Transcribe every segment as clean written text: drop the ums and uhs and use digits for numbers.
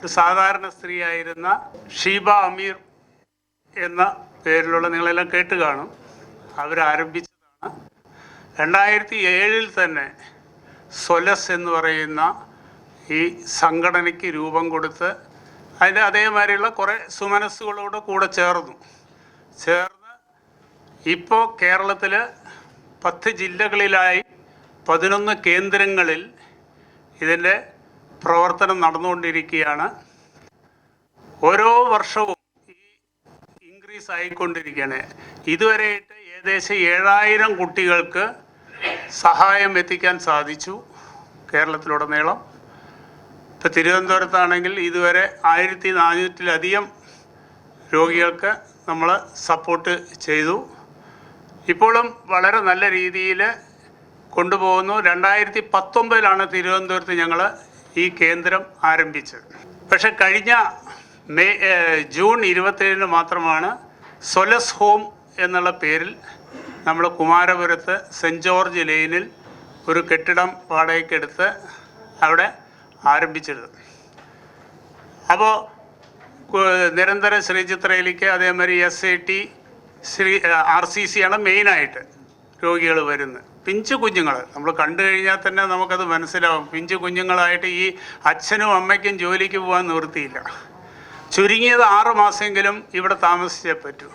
ഒരു സാധാരണ സ്ത്രീയായിരുന്ന ഷീബ അമീർ എന്ന പേരിലുള്ള, നിങ്ങളെല്ലാം കേട്ട് കാണും, അവരാരംഭിച്ചതാണ്. 2007 തന്നെ സൊലസ് എന്ന് പറയുന്ന ഈ സംഘടനയ്ക്ക് രൂപം കൊടുത്ത് അതിൻ്റെ അതേമാതിരിയുള്ള കുറേ സുമനസ്സുകളോട് കൂടെ ചേർന്ന് ഇപ്പോൾ കേരളത്തിൽ 10 ജില്ലകളിലായി 11 കേന്ദ്രങ്ങളിൽ ഇതിൻ്റെ പ്രവർത്തനം നടന്നുകൊണ്ടിരിക്കുകയാണ്. ഓരോ വർഷവും ഈ ഇൻക്രീസ് ആയിക്കൊണ്ടിരിക്കുകയാണ്. ഇതുവരെയായിട്ട് ഏകദേശം 7000 കുട്ടികൾക്ക് സഹായം എത്തിക്കാൻ സാധിച്ചു കേരളത്തിലുടനീളം. ഇപ്പോൾ തിരുവനന്തപുരത്താണെങ്കിൽ ഇതുവരെ 1400-ലധികം രോഗികൾക്ക് നമ്മൾ സപ്പോർട്ട് ചെയ്തു. ഇപ്പോഴും വളരെ നല്ല രീതിയിൽ കൊണ്ടുപോകുന്നു. 2019 തിരുവനന്തപുരത്ത് ഞങ്ങൾ ഈ കേന്ദ്രം ആരംഭിച്ചത്. പക്ഷെ കഴിഞ്ഞ ജൂൺ 27 മാത്രമാണ് സൊലസ് ഹോം എന്നുള്ള പേരിൽ നമ്മൾ കുമാരപുരത്ത് സെൻറ്റ് ജോർജ് ലൈനിൽ ഒരു കെട്ടിടം വാടകയ്ക്കെടുത്ത് അവിടെ ആരംഭിച്ചത്. അപ്പോൾ നിരന്തര ശ്രീചിത്രയിലേക്ക് അതേമാതിരി SAT RCC ആണ് മെയിനായിട്ട് രോഗികൾ വരുന്നത്. പിഞ്ചു കുഞ്ഞുങ്ങൾ നമ്മൾ കണ്ടു കഴിഞ്ഞാൽ തന്നെ നമുക്കത് മനസ്സിലാവും. പിഞ്ചു കുഞ്ഞുങ്ങളായിട്ട് ഈ അച്ഛനും അമ്മയ്ക്കും ജോലിക്ക് പോകാൻ നിവൃത്തിയില്ല. ചുരുങ്ങിയത് 6 മാസമെങ്കിലും ഇവിടെ താമസിച്ചേ പറ്റൂ.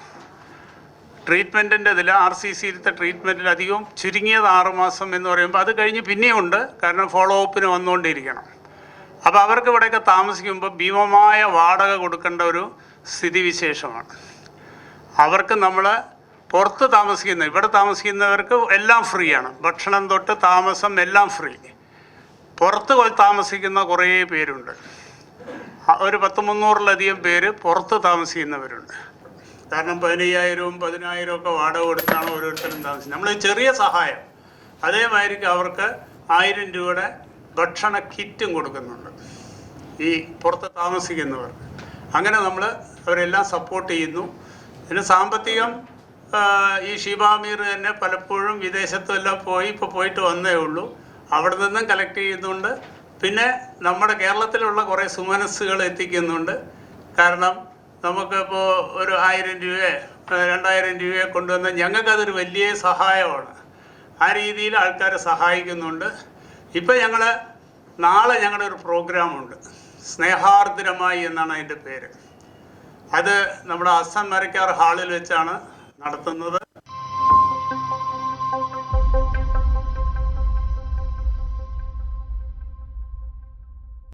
ട്രീറ്റ്മെൻറ്റിൻ്റെ ഇതിൽ RCCയിലത്തെ ട്രീറ്റ്മെൻറ്റിലധികം ചുരുങ്ങിയത് 6 മാസം എന്ന് പറയുമ്പോൾ അത് കഴിഞ്ഞ് പിന്നെയുണ്ട്, കാരണം ഫോളോ അപ്പിന് വന്നുകൊണ്ടിരിക്കണം. അപ്പോൾ അവർക്ക് ഇവിടെയൊക്കെ താമസിക്കുമ്പോൾ ഭീമമായ വാടക കൊടുക്കേണ്ട ഒരു സ്ഥിതിവിശേഷമാണ്. അവർക്ക് നമ്മൾ പുറത്ത് ഇവിടെ താമസിക്കുന്നവർക്ക് എല്ലാം ഫ്രീ ആണ്. ഭക്ഷണം തൊട്ട് താമസം എല്ലാം ഫ്രീ. പുറത്ത് താമസിക്കുന്ന കുറേ പേരുണ്ട്. ഒരു 10-300-ലധികം പേര് പുറത്ത് താമസിക്കുന്നവരുണ്ട്. കാരണം 15,000-ഉം 10,000-ഉം ഒക്കെ വാടക കൊടുത്താണ് ഓരോരുത്തരും താമസിക്കുന്നത്. നമ്മൾ ചെറിയ സഹായം അതേമാതിരി അവർക്ക് 1000 രൂപയുടെ ഭക്ഷണ കിറ്റും കൊടുക്കുന്നുണ്ട് ഈ പുറത്ത് താമസിക്കുന്നവർ. അങ്ങനെ നമ്മൾ അവരെല്ലാം സപ്പോർട്ട് ചെയ്യുന്നു. പിന്നെ സാമ്പത്തികം ഈ ഷീബ അമീർ തന്നെ പലപ്പോഴും വിദേശത്തുമെല്ലാം പോയിട്ട് വന്നേ ഉള്ളൂ. അവിടെ നിന്നും കളക്ട് ചെയ്യുന്നുണ്ട്. പിന്നെ നമ്മുടെ കേരളത്തിലുള്ള കുറേ സുമനസ്സുകൾ എത്തിക്കുന്നുണ്ട്. കാരണം നമുക്കിപ്പോൾ ഒരു 1000 രൂപയോ 2000 രൂപയോ കൊണ്ടുവന്നാൽ ഞങ്ങൾക്കതൊരു വലിയ സഹായമാണ്. ആ രീതിയിൽ ആൾക്കാരെ സഹായിക്കുന്നുണ്ട്. ഇപ്പം നാളെ ഞങ്ങളുടെ ഒരു പ്രോഗ്രാമുണ്ട്, സ്നേഹാർദ്രമായി എന്നാണ് അതിൻ്റെ പേര്. അത് നമ്മുടെ അസം മരക്കാർ ഹാളിൽ വെച്ചാണ് നടത്തുന്നത്.